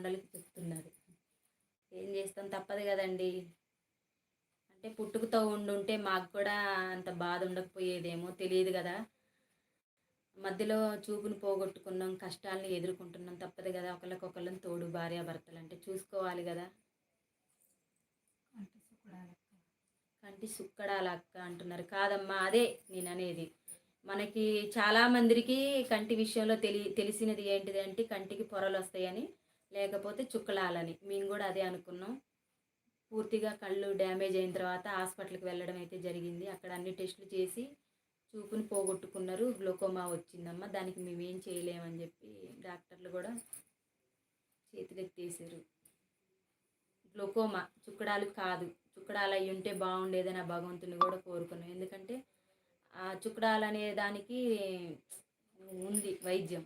కొండలకి చెప్తున్నారు. ఏం చేస్తాం, తప్పదు కదండి. అంటే పుట్టుకతో ఉండుంటే మాకు కూడా అంత బాధ ఉండకపోయేదేమో, తెలియదు కదా. మధ్యలో చూపుని పోగొట్టుకున్నాం, కష్టాలని ఎదుర్కొంటున్నాం, తప్పదు కదా. ఒకళ్ళకొకళ్ళని తోడు భార్యాభర్తలు అంటే చూసుకోవాలి కదా. కంటి సుక్కడాల అక్క అంటున్నారు. కాదమ్మా, అదే నేను అనేది. మనకి చాలా మందికి కంటి విషయంలో తెలిసినది ఏంటిది అంటే కంటికి పొరలు వస్తాయని, లేకపోతే చుక్కలాలని. మేము కూడా అదే అనుకున్నాం. పూర్తిగా కళ్ళు డ్యామేజ్ అయిన తర్వాత హాస్పిటల్కి వెళ్ళడం అయితే జరిగింది. అక్కడ అన్ని టెస్టులు చేసి చూపుని పోగొట్టుకున్నారు, గ్లూకోమా వచ్చిందమ్మా, దానికి మేమేం చేయలేమని చెప్పి డాక్టర్లు కూడా చేతులెత్తేసారు. గ్లూకోమా చుక్కడాలు కాదు, చుక్కడాలు అయి ఉంటే బాగుండేదని ఆ భగవంతుని కూడా కోరుకున్నాం. ఎందుకంటే ఆ చుక్కడాలు అనే దానికి ఉంది వైద్యం.